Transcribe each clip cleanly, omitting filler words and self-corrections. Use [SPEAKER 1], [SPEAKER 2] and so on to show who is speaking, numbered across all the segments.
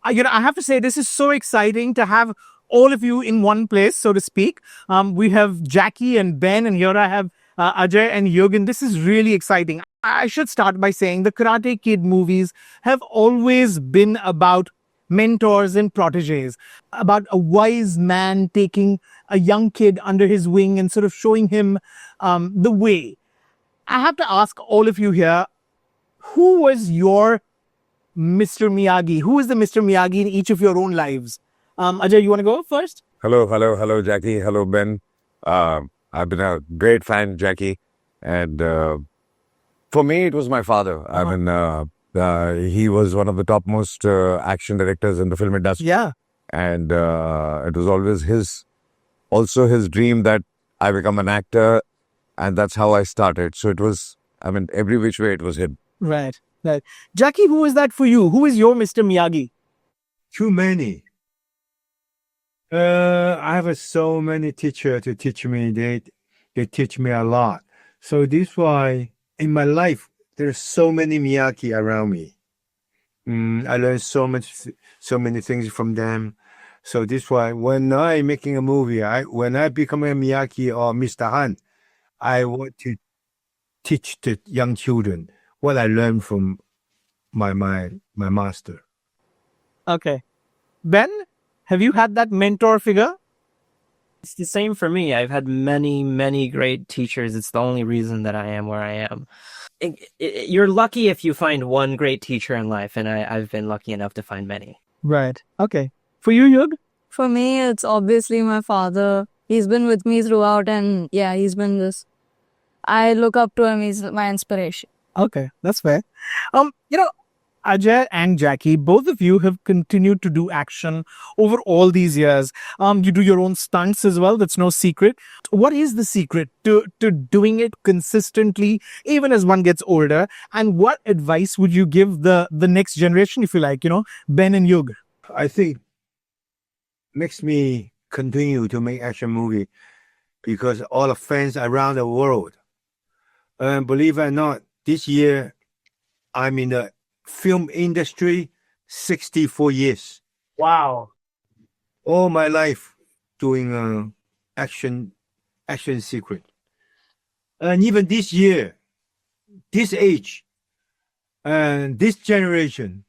[SPEAKER 1] I have to say, this is so exciting to have all of you in one place, so to speak. We have Jackie and Ben, and here I have Ajay and Yogan. This is really exciting. I should start by saying the Karate Kid movies have always been about mentors and proteges, about a wise man taking a young kid under his wing and sort of showing him the way. I have to ask all of you here, who was your Mr. Miyagi? Who is the Mr. Miyagi in each of your own lives? Ajay, you want to go first?
[SPEAKER 2] Hello, Jackie. Hello, Ben. I've been a great fan, Jackie. And for me, it was my father. I mean, he was one of the topmost action directors in the film industry.
[SPEAKER 1] Yeah.
[SPEAKER 2] And it was always also his dream that I become an actor. And that's how I started. So it was, I mean, every which way it was him.
[SPEAKER 1] Right. Jackie, who is that for you? Who is your Mr. Miyagi?
[SPEAKER 3] Too many. I have so many teachers to teach me. They teach me a lot. So this why in my life there's so many Miyagi around me. I learned so many things from them. So this why when I making a movie, when I become a Miyagi or Mr. Han, I want to teach the young children what I learned from my master.
[SPEAKER 1] Okay. Ben, have you had that mentor figure?
[SPEAKER 4] It's the same for me. I've had many, many great teachers. It's the only reason that I am where I am. You're lucky if you find one great teacher in life, and I've been lucky enough to find many.
[SPEAKER 1] Right. Okay. For you, Yug?
[SPEAKER 5] For me, it's obviously my father. He's been with me throughout, and yeah, he's been this. I look up to him. He's my inspiration.
[SPEAKER 1] Okay, that's fair. Ajay and Jackie, both of you have continued to do action over all these years. You do your own stunts as well. That's no secret. What is the secret to doing it consistently, even as one gets older? And what advice would you give the next generation, if you like, Ben and Yug?
[SPEAKER 3] I think makes me continue to make action movie because all the fans around the world. And believe it or not, this year I'm in the film industry 64 years.
[SPEAKER 1] Wow.
[SPEAKER 3] All my life doing action secret. And even this year, this age, and this generation,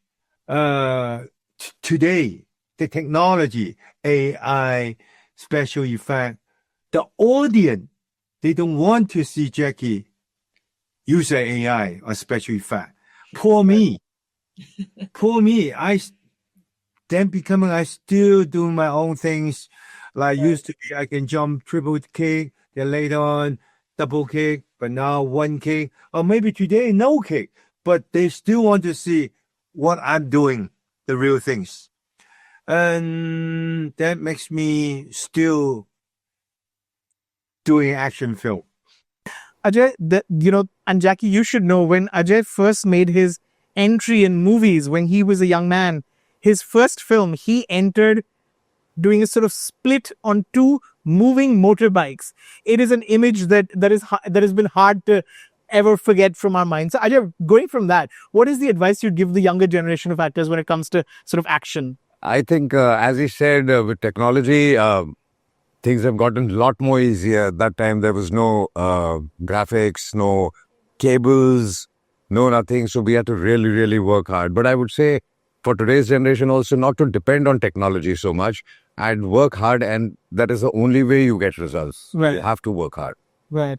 [SPEAKER 3] today, the technology, AI, special effect, the audience, they don't want to see Jackie use AI or special effect. Poor me. I still doing my own things. Like used to be, I can jump triple kick, then later on double kick, but now one kick, or maybe today no kick. But they still want to see what I'm doing, the real things. And that makes me still doing action film.
[SPEAKER 1] Ajay, and Jackie, you should know when Ajay first made his entry in movies when he was a young man, his first film, he entered doing a sort of split on two moving motorbikes. It is an image that has been hard to ever forget from our minds. So Ajay, going from that, what is the advice you'd give the younger generation of actors when it comes to sort of action?
[SPEAKER 2] I think, as he said, with technology, things have gotten a lot more easier. That time there was no graphics, no cables, no nothing. So we had to really, really work hard. But I would say for today's generation also not to depend on technology so much and work hard. And that is the only way you get results.
[SPEAKER 1] Right.
[SPEAKER 2] You have to work hard.
[SPEAKER 1] Right.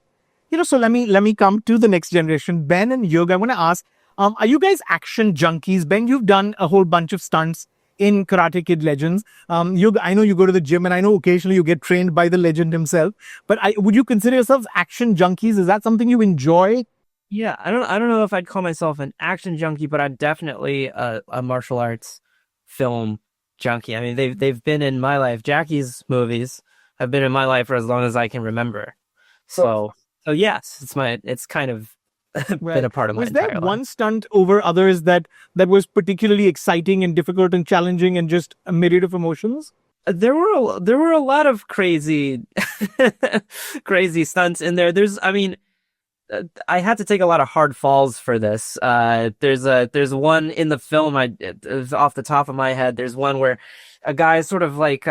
[SPEAKER 1] So let me come to the next generation. Ben and Yug, I want to ask, are you guys action junkies? Ben, you've done a whole bunch of stunts in Karate Kid Legends. Yug, I know you go to the gym and I know occasionally you get trained by the legend himself, but would you consider yourselves action junkies? Is that something you enjoy?
[SPEAKER 4] Yeah, I don't know if I'd call myself an action junkie, but I'm definitely a martial arts film junkie. I mean, they've been in my life. Jackie's movies have been in my life for as long as I can remember. So yes, it's kind of been a part of my entire life.
[SPEAKER 1] Was there one stunt over others that was particularly exciting and difficult and challenging and just a myriad of emotions?
[SPEAKER 4] There were a lot of crazy crazy stunts in there. I had to take a lot of hard falls for this. There's one in the film. It's off the top of my head. There's one where a guy sort of like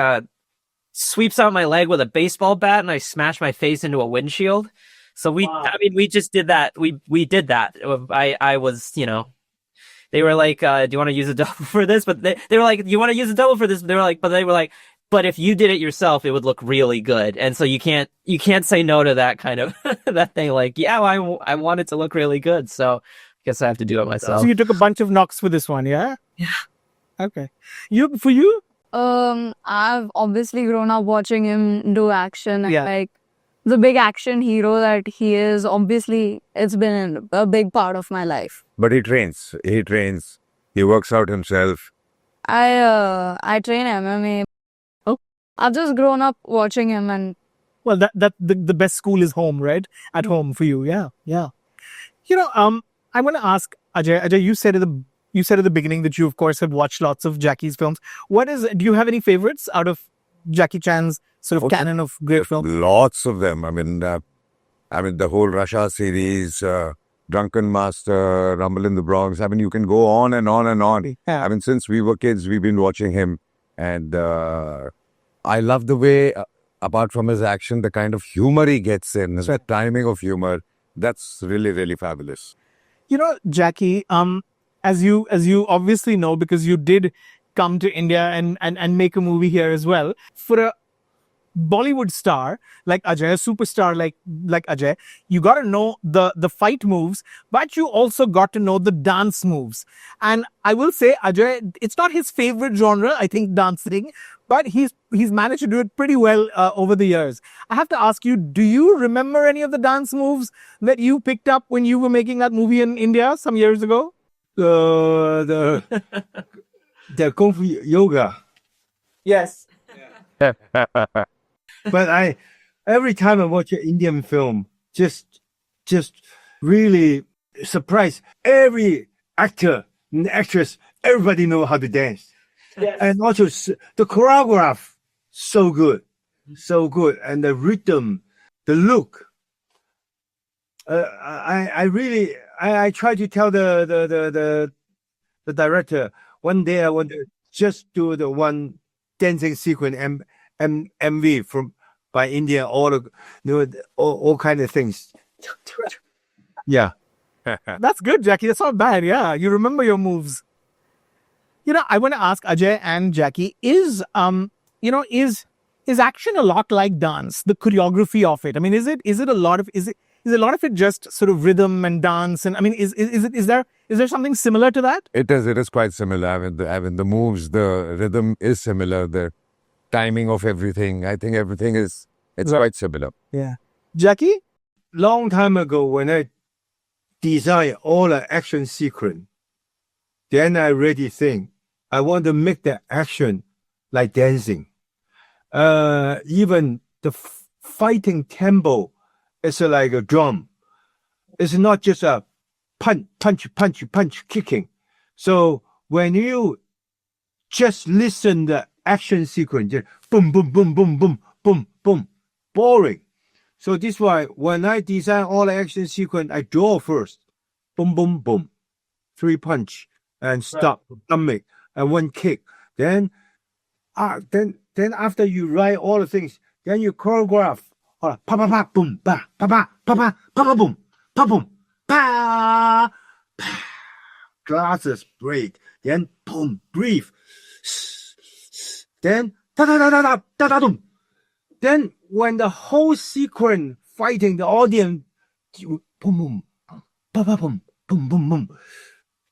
[SPEAKER 4] sweeps out my leg with a baseball bat, and I smash my face into a windshield. So I mean, we just did that. We did that. I was, they were like, "Do you want to use a double for this?" But they were like, "You want to use a double for this?" They were like, but if you did it yourself, it would look really good. And so you can't say no to that kind of that thing. Like, yeah, I want it to look really good, so I guess I have to do it myself.
[SPEAKER 1] So you took a bunch of knocks for this one, yeah?
[SPEAKER 4] Yeah.
[SPEAKER 1] Okay. For you?
[SPEAKER 5] I've obviously grown up watching him do action. And
[SPEAKER 1] Yeah.
[SPEAKER 5] like the big action hero that he is, obviously, it's been a big part of my life.
[SPEAKER 2] But he trains. He works out himself.
[SPEAKER 5] I train MMA.
[SPEAKER 1] Oh.
[SPEAKER 5] I've just grown up watching him, and
[SPEAKER 1] Well, the best school is home, right? At home for you, yeah, yeah. I want to ask Ajay. Ajay, you said at the beginning that you, of course, have watched lots of Jackie's films. Do you have any favorites out of Jackie Chan's sort of canon of great films?
[SPEAKER 2] Lots of them. I mean, the whole Russia series, Drunken Master, Rumble in the Bronx. I mean, you can go on and on and on.
[SPEAKER 1] Yeah.
[SPEAKER 2] I mean, since we were kids, we've been watching him, and I love the way, apart from his action, the kind of humor he gets in, his timing of humor. That's really, really fabulous.
[SPEAKER 1] Jackie, as you obviously know, because you did come to India and make a movie here as well, for a Bollywood star like Ajay, a superstar like Ajay, you got to know the fight moves, but you also got to know the dance moves. And I will say, Ajay, it's not his favorite genre, I think, dancing, but he's managed to do it pretty well over the years. I have to ask you, do you remember any of the dance moves that you picked up when you were making that movie in India some years ago?
[SPEAKER 3] The Kung Fu yoga.
[SPEAKER 1] Yes.
[SPEAKER 3] But every time I watch an Indian film, just really surprised. Every actor and actress, everybody know how to dance.
[SPEAKER 1] Yes.
[SPEAKER 3] And also the choreograph, so good. And the rhythm, the look. I try to tell the director, one day I want to just do the one dancing sequence MV by India, all kind of things. Yeah.
[SPEAKER 1] That's good, Jackie. That's not bad. Yeah, you remember your moves. I want to ask Ajay and Jackie: is action a lot like dance? The choreography of it. I mean, is it a lot of it just sort of rhythm and dance? And I mean, is there something similar to that?
[SPEAKER 2] It is quite similar. I mean, the moves, the rhythm is similar. The timing of everything. I think everything it's
[SPEAKER 1] Right.
[SPEAKER 2] quite similar.
[SPEAKER 1] Yeah, Jackie.
[SPEAKER 3] Long time ago, when I designed all the action sequence, then I really think I want to make the action like dancing. Even the fighting tempo is like a drum. It's not just a punch, kicking. So when you just listen the action sequence, just boom, boom, boom, boom, boom, boom, boom, boring. So this is why when I design all the action sequence, I draw first. Boom, boom, boom. 3 punch and stop, stomach, and 1 kick. Then after you write all the things, then you choreograph. Pa pa pa boom pa pa pa pa pa pa boom pa boom pa pa. Glasses break. Then boom, breathe. Then da da da da da da da boom. Then when the whole sequence fighting the audience, boom boom, pa pa boom, boom boom boom.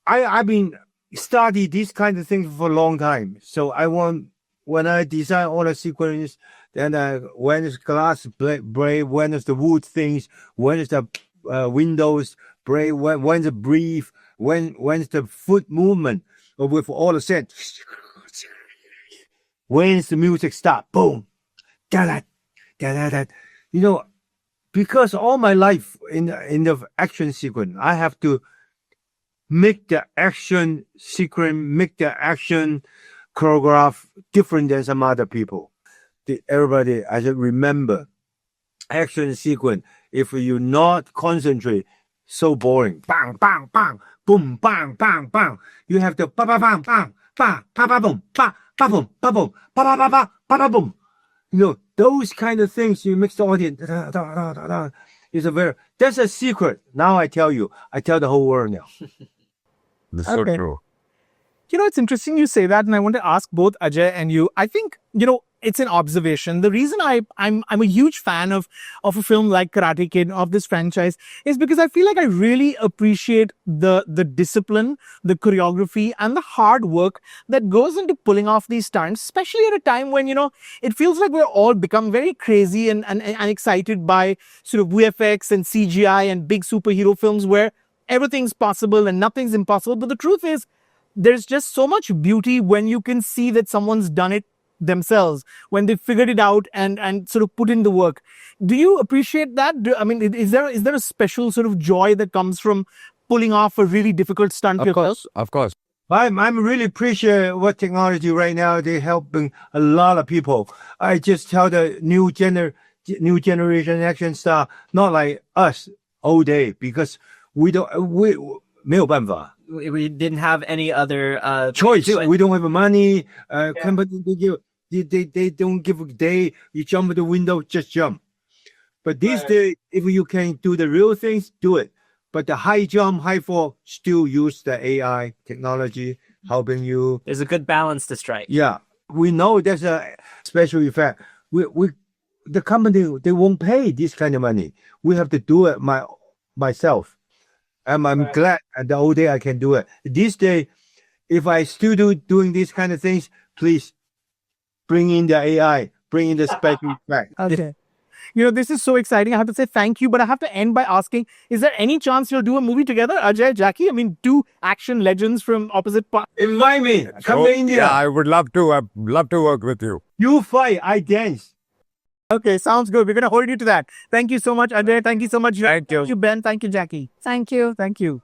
[SPEAKER 3] I've been study these kind of things for a long time. So I want, when I design all the sequences, then when is glass break, when is the wood things, when is the windows break, when the breathe, when is the foot movement with all the set, when is the music stop, boom, da da da da da. Because all my life in the action sequence, I have to make the action sequence, make the action choreograph different than some other people. Everybody, I should remember, action sequence if you not concentrate, so boring. Bang, bang, bang, boom, bang, bang, bang. You have to ba ba bang, bang, ba ba ba boom, ba ba boom, ba boom, ba ba ba ba ba ba boom. You know, those kind of things you mix the audience. Da, da, da, da, da, is a that's a secret. Now I tell you, I tell the whole world now.
[SPEAKER 2] This is
[SPEAKER 1] Okay.
[SPEAKER 2] so true.
[SPEAKER 1] You know, it's interesting you say that, and I want to ask both Ajay and you. I think, you know, it's an observation. The reason I'm a huge fan of a film like Karate Kid, of this franchise, is because I feel like I really appreciate the discipline, the choreography, and the hard work that goes into pulling off these stunts, especially at a time when, you know, it feels like we're all become very crazy and excited by sort of VFX and CGI and big superhero films where everything's possible and nothing's impossible. But the truth is, there's just so much beauty when you can see that someone's done it themselves, when they figured it out and sort of put in the work. Do you appreciate that? I mean, is there a special sort of joy that comes from pulling off a really difficult stunt
[SPEAKER 2] Of
[SPEAKER 1] yourself?
[SPEAKER 2] course, of course.
[SPEAKER 3] I'm really appreciate what technology right now. They're helping a lot of people. I just tell the new generation action star, not like us all day, because we 没有办法
[SPEAKER 4] We didn't have any other
[SPEAKER 3] choice.
[SPEAKER 4] do it.
[SPEAKER 3] We don't have money. Company they don't give a day. You jump at the window, just jump. But these days, if you can do the real things, do it. But the high jump, high fall, still use the AI technology helping you.
[SPEAKER 4] There's a good balance to strike.
[SPEAKER 3] Yeah, we know there's a special effect. The company, they won't pay this kind of money. We have to do it myself. And I'm glad at the old day I can do it. This day, if I still doing these kind of things, please bring in the AI, bring in the special effect.
[SPEAKER 1] Okay. You know, this is so exciting. I have to say thank you, but I have to end by asking, is there any chance you'll do a movie together, Ajay, Jackie? I mean, two action legends from opposite parts.
[SPEAKER 3] Invite me. Come
[SPEAKER 2] So,
[SPEAKER 3] to India.
[SPEAKER 2] Yeah, I would love to. I'd love to work with you.
[SPEAKER 3] You fight, I dance.
[SPEAKER 1] Okay, sounds good. We're going to hold you to that. Thank you so much, Ajay. Thank you so much.
[SPEAKER 2] Thank you.
[SPEAKER 1] Thank you, Ben. Thank you, Jackie.
[SPEAKER 5] Thank you.
[SPEAKER 1] Thank you.